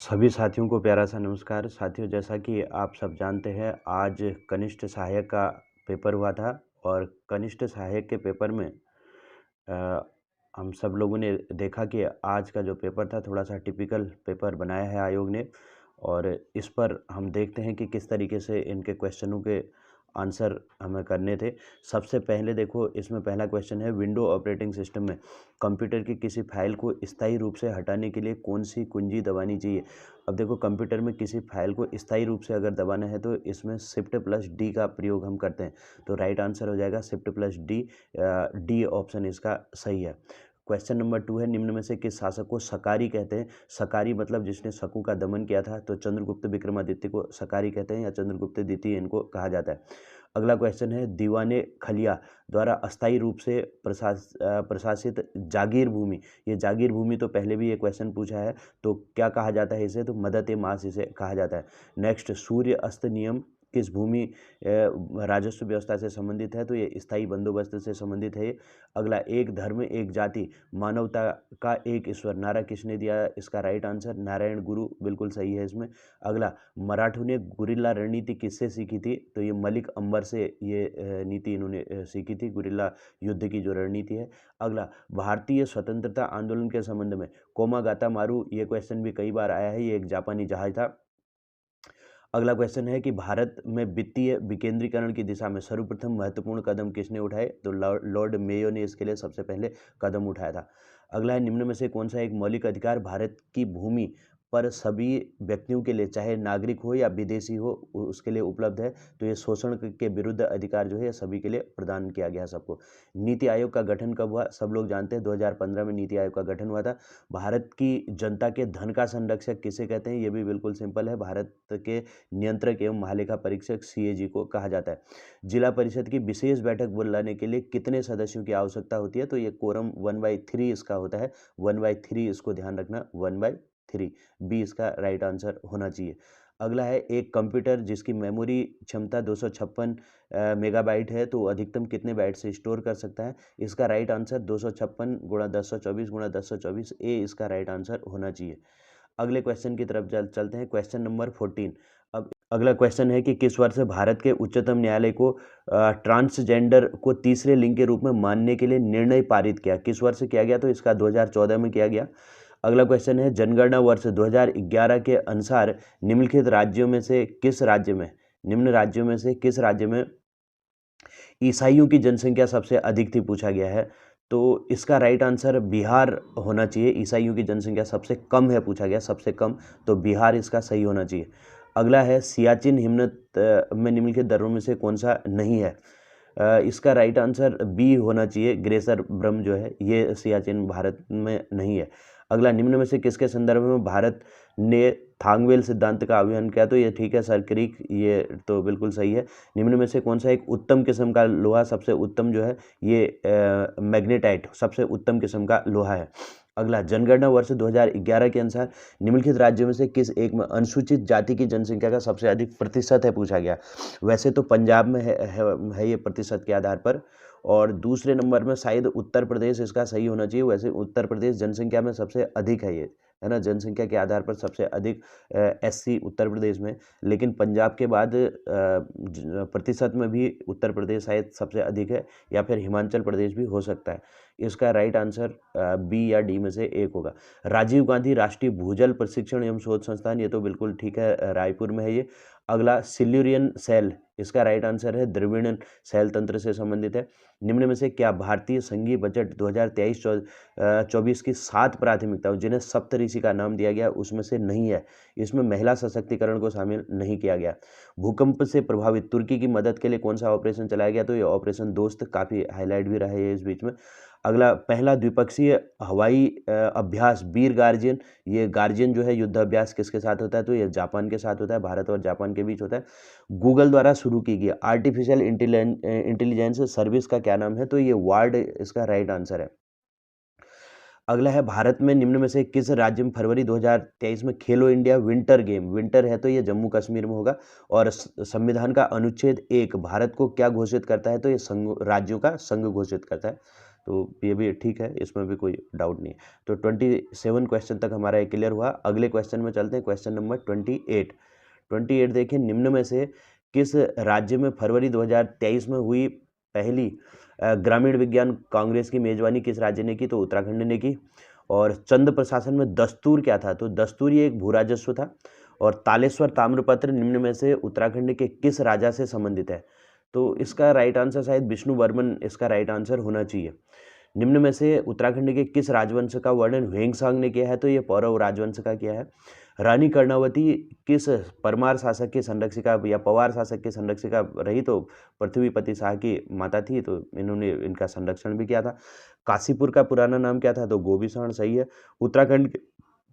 सभी साथियों को प्यारा सा नमस्कार। साथियों, जैसा कि आप सब जानते हैं, आज कनिष्ठ सहायक का पेपर हुआ था और कनिष्ठ सहायक के पेपर में अ, हम सब लोगों ने देखा कि आज का जो पेपर था थोड़ा सा टिपिकल पेपर बनाया है आयोग ने। और इस पर हम देखते हैं कि किस तरीके से इनके क्वेश्चनों के आंसर हमें करने थे। सबसे पहले देखो, इसमें पहला क्वेश्चन है, विंडो ऑपरेटिंग सिस्टम में कंप्यूटर की किसी फाइल को स्थायी रूप से हटाने के लिए कौन सी कुंजी दबानी चाहिए। अब देखो, कंप्यूटर में किसी फाइल को स्थायी रूप से अगर दबाना है तो इसमें शिफ्ट प्लस डी का प्रयोग हम करते हैं। तो राइट आंसर हो जाएगा shift plus D. D option इसका सही है। क्वेश्चन नंबर 2 है, निम्न में से किस शासक को सकारी कहते हैं। सकारी मतलब जिसने शकु का दमन किया था, तो चंद्रगुप्त विक्रमादित्य को सकारी कहते हैं या चंद्रगुप्त द्वितीय इनको कहा जाता है। अगला क्वेश्चन है, दीवाने खलिया द्वारा अस्थायी रूप से प्रशासित जागीर भूमि। ये जागीर भूमि तो पहले भी ये क्वेश्चन पूछा है, तो क्या कहा जाता है इसे, तो मदत ए मास इसे कहा जाता है। नेक्स्ट, सूर्य अस्त नियम किस भूमि राजस्व व्यवस्था से संबंधित है, तो ये स्थायी बंदोबस्त से संबंधित है। अगला, एक धर्म एक जाति मानवता का एक ईश्वर, नारा किसने दिया, इसका राइट आंसर नारायण गुरु बिल्कुल सही है इसमें। अगला, मराठों ने गुरिल्ला रणनीति किससे सीखी थी, तो ये मलिक अंबर से ये नीति इन्होंने सीखी थी, गुरिल्ला युद्ध की जो रणनीति है। अगला, भारतीय स्वतंत्रता आंदोलन के संबंध में कोमागाता मारू, ये क्वेश्चन भी कई बार आया है, ये एक जापानी जहाज था। अगला क्वेश्चन है कि भारत में वित्तीय विकेंद्रीकरण की दिशा में सर्वप्रथम महत्वपूर्ण कदम किसने उठाए, तो लॉर्ड मेयो ने इसके लिए सबसे पहले कदम उठाया था। अगला है, निम्न में से कौन सा एक मौलिक अधिकार भारत की भूमि पर सभी व्यक्तियों के लिए, चाहे नागरिक हो या विदेशी हो, उसके लिए उपलब्ध है, तो ये शोषण के विरुद्ध अधिकार जो है सभी के लिए प्रदान किया गया सबको। नीति आयोग का गठन कब हुआ, सब लोग जानते हैं 2015 में नीति आयोग का गठन हुआ था। भारत की जनता के धन का संरक्षक किसे कहते हैं, ये भी बिल्कुल सिंपल है, भारत के नियंत्रक एवं महालेखा परीक्षक सीएजी को कहा जाता है। जिला परिषद की विशेष बैठक बुलाने के लिए कितने सदस्यों की आवश्यकता होती है, तो ये कोरम 1/3 इसका होता है। 1/3 इसको ध्यान रखना, 1/3 बी इसका राइट आंसर होना चाहिए। अगला है, एक कंप्यूटर जिसकी मेमोरी क्षमता 256 मेगाबाइट है, तो अधिकतम कितने बाइट से स्टोर कर सकता है, इसका राइट आंसर 256 गुणा 1024 गुणा 1024, ए इसका राइट आंसर होना चाहिए। अगले क्वेश्चन की तरफ चलते हैं, क्वेश्चन नंबर 14। अब अगला क्वेश्चन है कि किस वर्ष भारत के उच्चतम न्यायालय को ट्रांसजेंडर को तीसरे लिंग के रूप में मानने के लिए निर्णय पारित किया, किस वर्ष किया गया, तो इसका 2014 में किया गया। अगला क्वेश्चन है, जनगणना वर्ष 2011 के अनुसार निम्नलिखित राज्यों में से किस राज्य में, निम्न राज्यों में से किस राज्य में ईसाइयों की जनसंख्या सबसे अधिक थी, पूछा गया है। तो इसका राइट आंसर बिहार होना चाहिए। ईसाइयों की जनसंख्या सबसे कम है, पूछा गया सबसे कम, तो बिहार इसका सही होना चाहिए। अगला है, सियाचिन हिमनद में निम्नलिखित दर्रों में से कौन सा नहीं है, इसका राइट आंसर बी होना चाहिए, ग्रेसर ब्रह्म जो है ये सियाचिन भारत में नहीं है। अगला, निम्न में से किसके संदर्भ में भारत ने थांगवेल सिद्धांत का आह्वान किया, तो ये ठीक है, सर क्रिक, ये तो बिल्कुल सही है। निम्न में से कौन सा एक उत्तम किस्म का लोहा, सबसे उत्तम जो है ये मैग्नेटाइट सबसे उत्तम किस्म का लोहा है। अगला, जनगणना वर्ष 2011 के अनुसार निम्नलिखित राज्यों में से किस एक में अनुसूचित जाति की जनसंख्या का सबसे अधिक प्रतिशत है, पूछा गया। वैसे तो पंजाब में है ये प्रतिशत के आधार पर, और दूसरे नंबर में शायद उत्तर प्रदेश इसका सही होना चाहिए। वैसे उत्तर प्रदेश जनसंख्या में सबसे अधिक है ये, है ना, जनसंख्या के आधार पर सबसे अधिक एससी उत्तर प्रदेश में, लेकिन पंजाब के बाद प्रतिशत में भी उत्तर प्रदेश शायद सबसे अधिक है, या फिर हिमाचल प्रदेश भी हो सकता है। इसका राइट आंसर बी या डी में से एक होगा। राजीव गांधी राष्ट्रीय भूजल प्रशिक्षण एवं शोध संस्थान, ये तो बिल्कुल ठीक है, रायपुर में है ये। अगला, सिल्यूरियन सेल, इसका राइट आंसर है द्रविड़न सेल तंत्र से संबंधित है। निम्न में से क्या भारतीय संघीय बजट 2023-24 की 7 प्राथमिकताओं जिन्हें सप्तऋषि का नाम दिया गया उसमें से नहीं है, इसमें महिला सशक्तिकरण को शामिल नहीं किया गया। भूकंप से प्रभावित तुर्की की मदद के लिए कौन सा ऑपरेशन चलाया गया, तो ये ऑपरेशन दोस्त काफ़ी हाईलाइट भी रहा है इस बीच में। अगला, पहला द्विपक्षीय हवाई अभ्यास वीर गार्जियन, ये गार्जियन जो है युद्ध अभ्यास किसके साथ होता है, तो ये जापान के साथ होता है, भारत और जापान के बीच होता है। गूगल द्वारा शुरू की गई आर्टिफिशियल इंटेलिजेंस सर्विस का क्या नाम है, तो ये वार्ड इसका राइट आंसर है। अगला है, भारत में निम्न में से किस राज्य में फरवरी 2023 में खेलो इंडिया विंटर गेम, विंटर है तो ये जम्मू कश्मीर में होगा। और संविधान का अनुच्छेद 1 भारत को क्या घोषित करता है, तो ये संघ राज्यों का संघ घोषित करता है, तो ये भी ठीक है, इसमें भी कोई डाउट नहीं है। तो 27 क्वेश्चन तक हमारा ये क्लियर हुआ। अगले क्वेश्चन में चलते हैं, क्वेश्चन नंबर 28। 28 देखिए, निम्न में से किस राज्य में फरवरी 2023 में हुई पहली ग्रामीण विज्ञान कांग्रेस की मेजबानी किस राज्य ने की? तो उत्तराखंड ने की। और चंद प्रशासन में दस्तूर क्या था? तो दस्तूर ये एक भू राजस्व था। और तालेश्वर ताम्रपत्र निम्न में से उत्तराखंड के किस राजा से संबंधित है? तो इसका राइट आंसर शायद विष्णु वर्मन इसका राइट आंसर होना चाहिए। निम्न में से उत्तराखंड के किस राजवंश का वर्णन ह्वेंसांग ने किया है? तो ये पौरव राजवंश का किया है। रानी कर्णावती किस परमार शासक की संरक्षिका या पवार शासक की संरक्षिका रही? तो पृथ्वीपति शाह की माता थी, तो इन्होंने इनका संरक्षण भी किया था। काशीपुर का पुराना नाम क्या था? तो गोबीसण सही है। उत्तराखंड के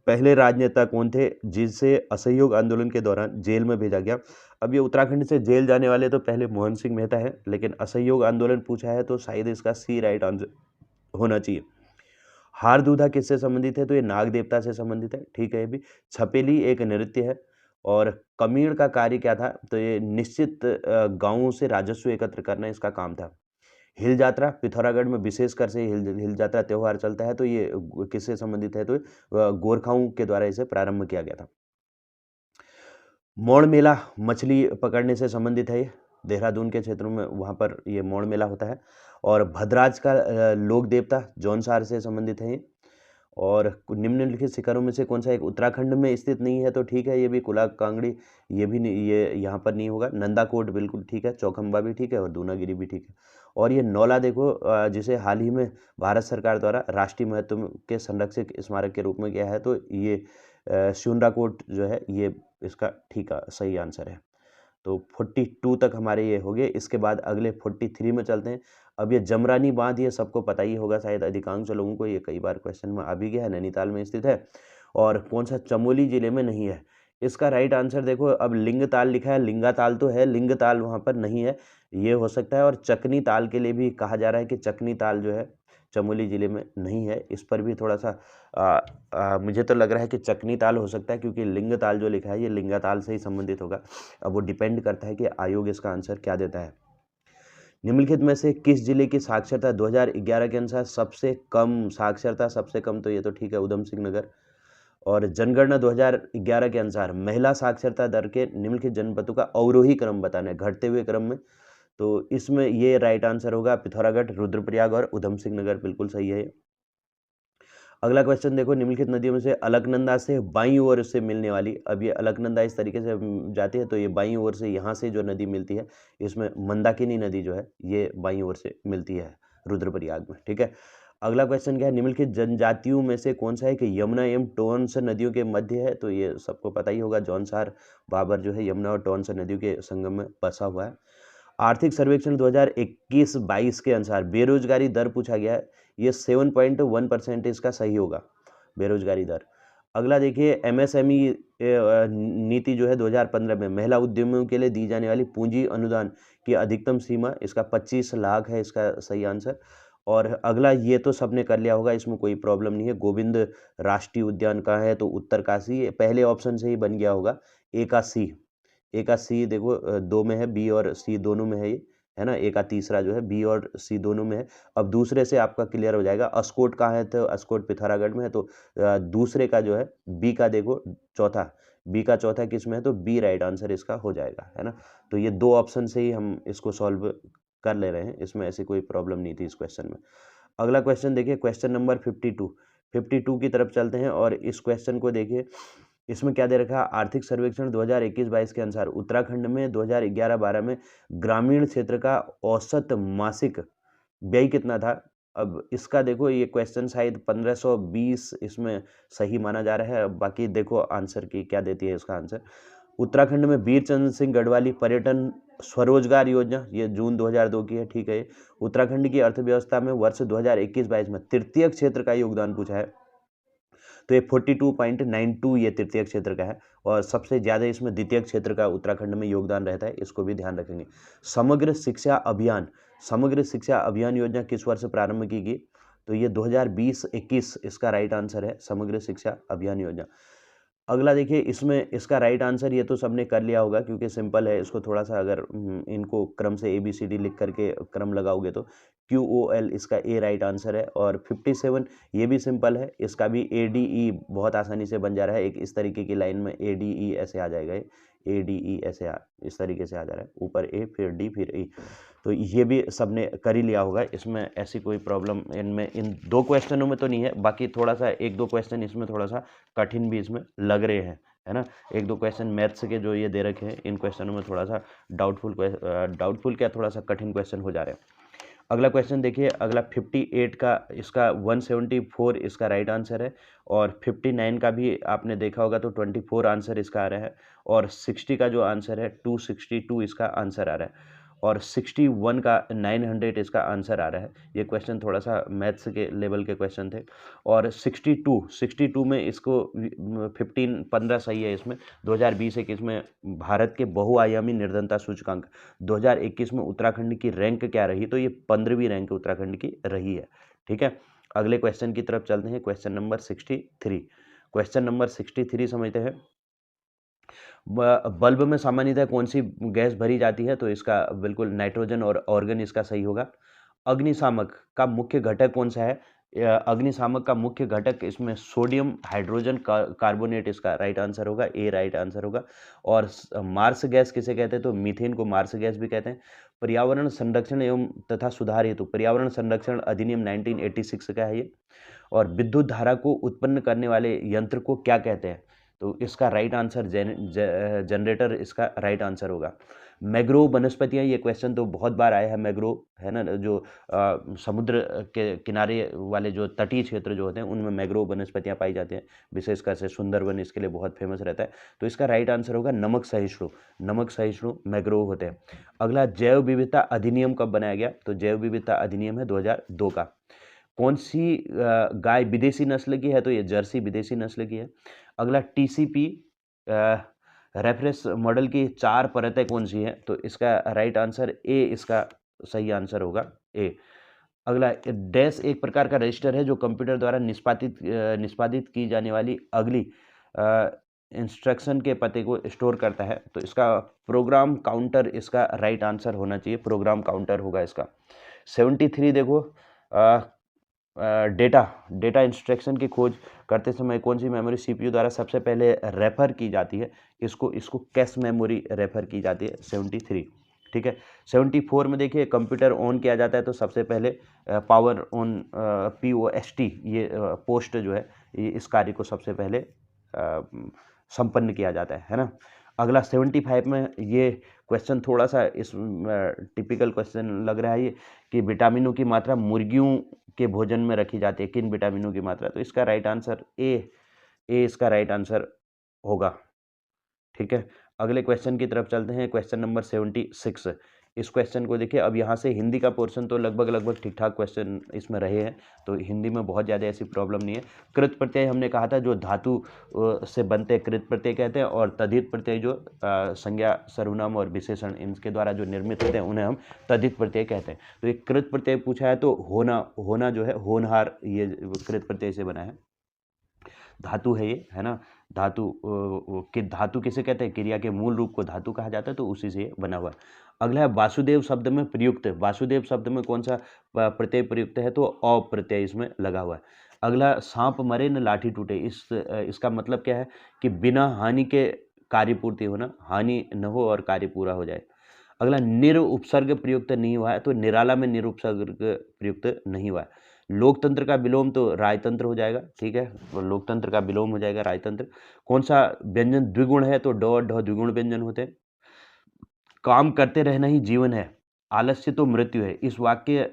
पहले राजनेता कौन थे जिसे असहयोग आंदोलन के दौरान जेल में भेजा गया? अब ये उत्तराखंड से जेल जाने वाले तो पहले मोहन सिंह मेहता है, लेकिन असहयोग आंदोलन पूछा है तो शायद इसका सी राइट आंसर होना चाहिए। हारदूधा किससे संबंधित है? तो ये नाग देवता से संबंधित है, ठीक है। ये भी छपेली एक नृत्य है। और कमीण का कार्य क्या था? तो ये निश्चित गांवों से राजस्व एकत्र करना इसका काम था। हिल यात्रा पिथौरागढ़ में विशेषकर से हिल यात्रा त्योहार चलता है, तो ये किससे संबंधित है? तो गोरखाओं के द्वारा इसे प्रारंभ किया गया था। मौड़ मेला मछली पकड़ने से संबंधित है। ये देहरादून के क्षेत्रों में वहाँ पर ये मौड़ मेला होता है। और भद्राज का लोक देवता जौनसार से संबंधित है ये। और निम्नलिखित शिखरों में से कौन सा एक उत्तराखंड में स्थित नहीं है? तो ठीक है, ये भी कुला कांगड़ी, ये भी नहीं, ये यहाँ पर नहीं होगा। नंदाकोट बिल्कुल ठीक है, चौखंबा भी ठीक है और दूनागिरी भी ठीक है। और ये नौला देखो, जिसे हाल ही में भारत सरकार द्वारा राष्ट्रीय महत्व के संरक्षित स्मारक के रूप में किया है, तो ये शिवनाकोट जो है ये इसका ठीक सही आंसर है। तो 42 तक हमारे ये हो गए। इसके बाद अगले 43 में चलते हैं। अब ये जमरानी बांध ये सबको पता ही होगा शायद अधिकांश लोगों को, ये कई बार क्वेश्चन में आ भी गया है, नैनीताल में स्थित है। और कौन सा? चमोली जिले में नहीं है। इसका राइट आंसर देखो, अब लिंगताल लिखा है, लिंगाताल तो है, लिंगताल वहाँ पर नहीं है, ये हो सकता है। और चकनी ताल के लिए भी कहा जा रहा है कि चकनी ताल जो है चमोली जिले में नहीं है। इस पर भी थोड़ा सा मुझे तो लग रहा है कि चकनी ताल हो सकता है, क्योंकि लिंगताल जो लिखा है ये लिंगाताल से ही संबंधित होगा। अब वो डिपेंड करता है कि आयोग इसका आंसर क्या देता है। निम्नलिखित में से किस जिले की साक्षरता 2011 के अनुसार सबसे कम साक्षरता? सबसे कम तो ये तो ठीक है, उधम सिंह नगर। और जनगणना 2011 के अनुसार महिला साक्षरता दर के निम्नलिखित जनपदों का अवरोही क्रम बताना है, घटते हुए क्रम में। तो इसमें ये राइट आंसर होगा पिथौरागढ़, रुद्रप्रयाग और उधम सिंह नगर, बिल्कुल सही है। अगला क्वेश्चन देखो, निम्नलिखित नदियों में से अलकनंदा से बाईं ओर से मिलने वाली, अब ये अलकनंदा इस तरीके से जाती है, तो ये बाईं ओर से यहाँ से जो नदी मिलती है, इसमें मंदाकिनी नदी जो है ये बाईं ओर से मिलती है रुद्रप्रयाग में, ठीक है। अगला क्वेश्चन क्या है? निम्नलिखित जनजातियों में से कौन सा है कि यमुना एवं टोंस नदियों के मध्य है? तो ये सबको पता ही होगा, जौनसार बाबर जो है यमुना और टोंस नदियों के संगम में बसा हुआ है। आर्थिक सर्वेक्षण 2021-22 के अनुसार बेरोजगारी दर पूछा गया है, ये 7.1% इसका सही होगा, बेरोजगारी दर। अगला देखिए, एमएसएमई नीति जो है 2015 में महिला उद्यमियों के लिए दी जाने वाली पूंजी अनुदान की अधिकतम सीमा इसका 25 लाख है, इसका सही आंसर। और अगला ये तो सबने कर लिया होगा, इसमें कोई प्रॉब्लम नहीं है। गोविंद राष्ट्रीय उद्यान कहाँ है? तो उत्तरकाशी, ये पहले ऑप्शन से ही बन गया होगा। ए का सी, ए का सी देखो दो में है, बी और सी दोनों में है ये, है ना। ए का तीसरा जो है बी और सी दोनों में है। अब दूसरे से आपका क्लियर हो जाएगा। अस्कोट कहाँ है? तो अस्कोट पिथौरागढ़ में है। तो दूसरे का जो है बी का देखो चौथा, बी का चौथा किस में है? तो बी राइट आंसर इसका हो जाएगा, है ना। तो ये दो ऑप्शन से ही हम इसको सॉल्व कर ले रहे हैं, इसमें ऐसी कोई प्रॉब्लम नहीं थी इस क्वेश्चन में। अगला क्वेश्चन देखिए, क्वेश्चन नंबर 52 की तरफ चलते हैं। और इस क्वेश्चन को देखिए, इसमें क्या दे रखा है? आर्थिक सर्वेक्षण 2021-22 के अनुसार उत्तराखंड में 2011-12 में ग्रामीण क्षेत्र का औसत मासिक व्यय कितना था? अब इसका देखो, ये क्वेश्चन शायद 1520 इसमें सही माना जा रहा है। अब बाकी देखो आंसर की क्या देती है इसका आंसर। उत्तराखंड में वीरचंद्र सिंह गढ़वाली पर्यटन स्वरोजगार योजना, ये जून 2002 की है, ठीक है। उत्तराखंड की अर्थव्यवस्था में वर्ष 2021-22 में तृतीय क्षेत्र का योगदान पूछा है, तो ये 42.92 ये तृतीय क्षेत्र का है। और सबसे ज़्यादा इसमें द्वितीय क्षेत्र का उत्तराखंड में योगदान रहता है, इसको भी ध्यान रखेंगे। समग्र शिक्षा अभियान, समग्र शिक्षा अभियान योजना किस वर्ष प्रारंभ की गई? तो ये 2020-21 इसका राइट आंसर है, समग्र शिक्षा अभियान योजना। अगला देखिए, इसमें इसका राइट आंसर ये तो सबने कर लिया होगा क्योंकि सिंपल है। इसको थोड़ा-सा अगर इनको क्रम से ABCD लिख करके क्रम लगाओगे तो QOL इसका ए राइट आंसर है। और 57 ये भी सिंपल है, इसका भी ADE बहुत आसानी से बन जा रहा है। एक इस तरीके की लाइन में ADE ऐसे आ जाएगा, ये ADE ऐसे इस तरीके से आ जा रहा है, ऊपर A फिर D फिर E। तो ये भी सबने कर ही लिया होगा, इसमें ऐसी कोई प्रॉब्लम इनमें इन 2 क्वेश्चनों में तो नहीं है। बाकी थोड़ा-सा 1-2 क्वेश्चन इसमें थोड़ा-सा कठिन भी इसमें लग रहे हैं, है ना? 1-2 क्वेश्चन मैथ्स के जो ये दे रखे हैं, इन क्वेश्चनों में थोड़ा-सा डाउटफुल क्या थोड़ा-सा कठिन क्वेश्चन हो जा रहे हैं। अगला क्वेश्चन देखिए, अगला 58 का इसका 174 इसका राइट आंसर है। और 59 का भी आपने देखा होगा तो 24 आंसर इसका आ रहा है। और 60 का जो आंसर है 262 इसका आंसर आ रहा है। और 61 का 900 इसका आंसर आ रहा है। ये क्वेश्चन थोड़ा-सा मैथ्स के लेवल के क्वेश्चन थे। और 62 में इसको 15 सही है इसमें। 2020-21 में भारत के बहुआयामी निर्धनता सूचकांक 2021 में उत्तराखंड की रैंक क्या रही? तो ये 15वीं रैंक उत्तराखंड की रही है। ठीक है? अगले क्वेश्चन की तरफ चलते हैं, क्वेश्चन नंबर 63। क्वेश्चन नंबर 63 समझते हैं। बल्ब में सामान्यतः कौन सी गैस भरी जाती है? तो इसका बिल्कुल नाइट्रोजन और ऑर्गन इसका सही होगा। अग्निशामक का मुख्य घटक कौन सा है? अग्निशामक का मुख्य घटक इसमें सोडियम हाइड्रोजन कार्बोनेट इसका राइट आंसर होगा, ए राइट आंसर होगा। और मार्स गैस किसे कहते हैं? तो मीथेन को मार्स गैस भी कहते हैं। पर्यावरण संरक्षण एवं तथा सुधार हेतु पर्यावरण संरक्षण अधिनियम 1986 का है ये। और विद्युत धारा को उत्पन्न करने वाले यंत्र को क्या कहते हैं? तो इसका राइट आंसर जनरेटर इसका राइट आंसर होगा। मैंग्रोव वनस्पतियाँ, ये क्वेश्चन तो बहुत बार आया है। मैंग्रोव है ना, जो समुद्र के किनारे वाले जो तटीय क्षेत्र जो होते हैं उनमें मैंग्रोव वनस्पतियाँ पाई जाती हैं। विशेषकर से सुंदरवन इसके लिए बहुत फेमस रहता है। तो इसका राइट आंसर होगा नमक सहिष्णु मैंग्रोव होते हैं। अगला, जैव विविधता अधिनियम कब बनाया गया? तो जैव विविधता अधिनियम है 2002 का। कौन सी गाय विदेशी नस्ल की है? तो ये जर्सी विदेशी नस्ल की है। अगला, TCP रेफरेंस मॉडल की 4 परतें कौन सी हैं? तो इसका राइट आंसर ए इसका सही आंसर होगा, ए। अगला, डैश एक प्रकार का रजिस्टर है जो कंप्यूटर द्वारा निष्पादित की जाने वाली अगली इंस्ट्रक्शन के पते को स्टोर करता है। तो इसका प्रोग्राम काउंटर इसका राइट आंसर होना चाहिए, प्रोग्राम काउंटर होगा इसका। 73 देखो, डेटा इंस्ट्रक्शन की खोज करते समय कौन सी मेमोरी CPU द्वारा सबसे पहले रेफर की जाती है? इसको कैश मेमोरी रेफर की जाती है, 73। ठीक है। 74 में देखिए, कंप्यूटर ऑन किया जाता है तो सबसे पहले पावर ऑन POST ये पोस्ट जो है ये इस कार्य को सबसे पहले संपन्न किया जाता है ना। अगला 75 में ये क्वेश्चन थोड़ा-सा इस टिपिकल क्वेश्चन लग रहा है ये, कि विटामिनों की मात्रा मुर्गियों के भोजन में रखी जाती है, किन विटामिनों की मात्रा? तो इसका राइट आंसर ए इसका राइट आंसर होगा। ठीक है। अगले क्वेश्चन की तरफ चलते हैं, क्वेश्चन नंबर 76। इस क्वेश्चन को देखिए, अब यहाँ से हिंदी का पोर्शन तो लगभग ठीक-ठाक क्वेश्चन इसमें रहे हैं, तो हिंदी में बहुत ज़्यादा ऐसी प्रॉब्लम नहीं है। कृत प्रत्यय हमने कहा था जो धातु से बनते हैं कृत प्रत्यय कहते हैं, और तद्धित प्रत्यय जो संज्ञा, सर्वनाम और विशेषण इनके द्वारा जो निर्मित होते हैं उन्हें हम तद्धित प्रत्यय कहते हैं। तो ये कृत प्रत्यय पूछा है तो होना जो है होनहार, ये कृत प्रत्यय से बना है। धातु है ये, है ना। धातु किसे कहते हैं? क्रिया के मूल रूप को धातु कहा जाता है, तो उसी से ये बना हुआ है। अगला है, वासुदेव शब्द में प्रयुक्त, वासुदेव शब्द में कौन सा प्रत्यय प्रयुक्त है? तो अ प्रत्यय इसमें लगा हुआ है। अगला, सांप मरे न लाठी टूटे, इसका मतलब क्या है? कि बिना हानि के कार्य पूर्ति होना, हानि न हो और कार्य पूरा हो जाए। अगला, निर उपसर्ग प्रयुक्त नहीं हुआ है, तो निराला में निर उपसर्ग प्रयुक्त नहीं हुआ है। लोकतंत्र का विलोम तो राजतंत्र हो जाएगा, ठीक है। तो लोकतंत्र का विलोम हो जाएगा राजतंत्र। कौन सा व्यंजन द्विगुण है? तो ड और ढ द्विगुण व्यंजन होते हैं। काम करते रहना ही जीवन है, आलस्य तो मृत्यु है। इस वाक्य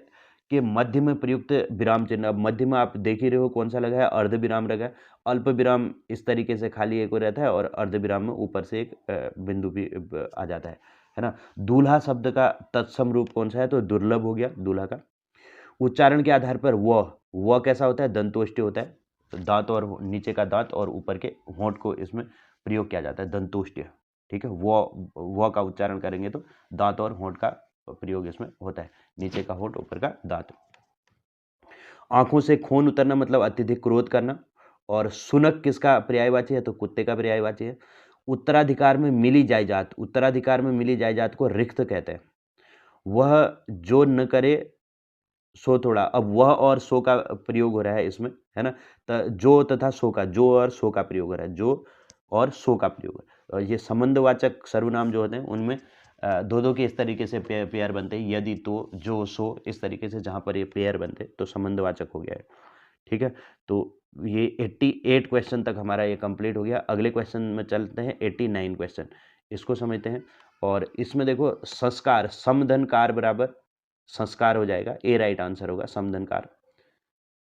के मध्य में प्रयुक्त विराम चिन्ह, अब मध्य में आप देख ही रहे हो कौन सा लगा है, अर्ध विराम लगा है। अल्प विराम इस तरीके से खाली एक रहता है, और अर्ध विराम में ऊपर से एक बिंदु भी आ जाता है ना। दूल्हा शब्द का तत्सम रूप कौन सा है? तो दुर्लभ हो गया दूल्हा का। उच्चारण के आधार पर व कैसा होता है? दंतोष्टि होता है। तो दांत और नीचे का दांत और ऊपर के होंठ को इसमें प्रयोग किया जाता है, दंतोष्टि। ठीक है। व का उच्चारण करेंगे तो दांत और होंठ का प्रयोग इसमें होता है, नीचे का होंठ ऊपर का दांत। आंखों से खून उतरना मतलब अत्यधिक क्रोध करना। और सुनक किसका पर्यायवाची है? तो कुत्ते का पर्यायवाची है। उत्तराधिकार में मिली जायदाद, उत्तराधिकार में मिली जायदाद को रिक्त कहते हैं। वह जो न करे सो थोड़ा, अब वह और सो का प्रयोग हो रहा है इसमें, है ना? जो तथा सो का, जो और सो का प्रयोग हो रहा है, जो और सो का प्रयोग है। और ये संबंधवाचक सर्वनाम जो होते हैं उनमें दो के इस तरीके से पेयर बनते हैं, यदि, तो, जो, सो, इस तरीके से जहाँ पर ये पेयर बनते हैं तो संबंधवाचक हो गया है। ठीक है, तो ये 88 क्वेश्चन तक हमारा ये कंप्लीट हो गया। अगले क्वेश्चन में चलते हैं, 89 क्वेश्चन, इसको समझते हैं। और इसमें देखो संस्कार, समधनकार बराबर संस्कार हो जाएगा, ए राइट आंसर होगा संधनकार।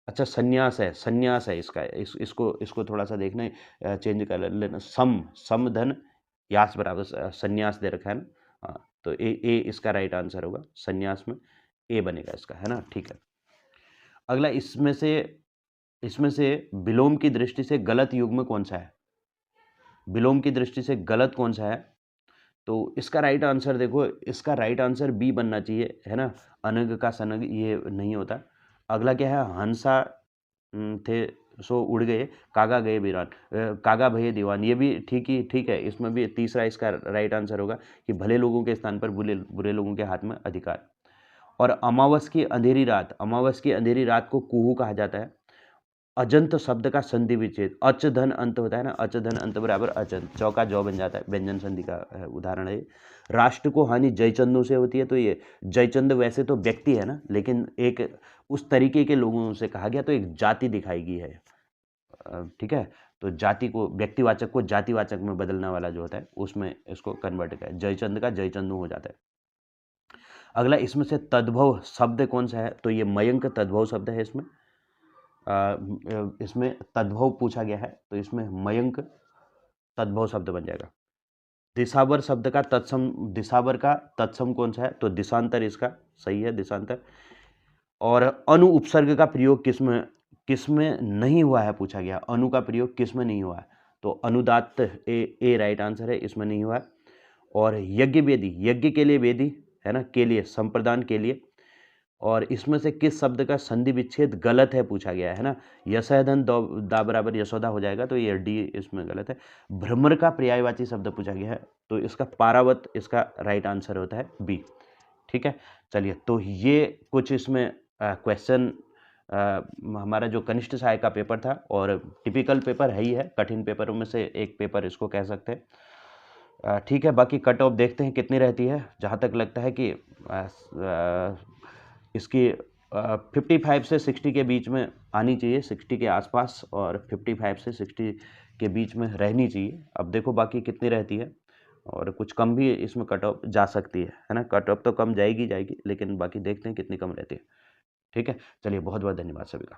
अच्छा संन्यास है, संन्यास है इसका, इसको थोड़ा सा देखना, चेंज कर लेना, समधन यास बराबर संन्यास दे रखा है ना, हाँ, तो ए इसका राइट आंसर होगा, संन्यास में ए बनेगा इसका, है ना? ठीक है। अगला इसमें से विलोम की दृष्टि से गलत युग्म कौन सा है? विलोम की दृष्टि से गलत कौन सा है? तो इसका राइट आंसर देखो, इसका राइट आंसर बी बनना चाहिए, है ना? अनग का सनग ये नहीं होता। अगला क्या है? हंसा थे सो उड़ गए, कागा गए वीरान, कागा भये दीवान, ये भी ठीक है। इसमें भी तीसरा इसका राइट आंसर होगा कि भले लोगों के स्थान पर बुरे लोगों के हाथ में अधिकार। और अमावस की अंधेरी रात, अमावस की अंधेरी रात को कुहू कहा जाता है। अजंत शब्द का संधि विच्छेद, अच धन अंत होता है ना, अच धन अंत बराबर अजंत, चौका जौ बन जाता है, व्यंजन संधि का उदाहरण है। राष्ट्र को हानि जयचंदों से होती है, तो ये जयचंद वैसे तो व्यक्ति है ना, लेकिन एक उस तरीके के लोगों से कहा गया तो एक जाति दिखाई गई है। ठीक है, तो जाति को, व्यक्तिवाचक को जातिवाचक में बदलने वाला जो होता है उसमें इसको कन्वर्ट किया, जयचंद का जयचंदू हो जाता है। अगला इसमें से तद्भव शब्द कौन सा है? तो ये मयंक तद्भव शब्द है। इसमें तद्भव पूछा गया है, तो इसमें मयंक तद्भव शब्द बन जाएगा। दिशावर शब्द का तत्सम, दिशावर का तत्सम कौन सा है? तो दिशांतर इसका सही है, दिशांतर। और अनु उपसर्ग का प्रयोग किसमें नहीं हुआ है पूछा गया, अनु का प्रयोग किसमें नहीं हुआ है? तो अनुदात्त ए राइट आंसर है, इसमें नहीं हुआ है। और यज्ञ वेदी, यज्ञ के लिए वेदी, है ना, के लिए, संप्रदान के लिए। और इसमें से किस शब्द का संधि विच्छेद गलत है पूछा गया है ना, यशोधन दा बराबर यशोदा हो जाएगा, तो ये डी इसमें गलत है। भ्रमर का पर्यायवाची शब्द पूछा गया है, तो इसका पारावत इसका राइट आंसर होता है बी। ठीक है, चलिए, तो ये कुछ इसमें क्वेश्चन हमारा जो कनिष्ठ सहायक का पेपर था, और टिपिकल पेपर है ही है, कठिन पेपरों में से एक पेपर इसको कह सकते हैं। ठीक है, बाकी कट ऑफ देखते हैं कितनी रहती है। जहाँ तक लगता है कि इसकी 55 से 60 के बीच में आनी चाहिए, 60 के आसपास, और 55 से 60 के बीच में रहनी चाहिए। अब देखो बाकी कितनी रहती है, और कुछ कम भी इसमें कट ऑफ जा सकती है ना, कट ऑफ तो कम जाएगी, लेकिन बाकी देखते हैं कितनी कम रहती है। ठीक है, चलिए, बहुत बहुत धन्यवाद सभी का।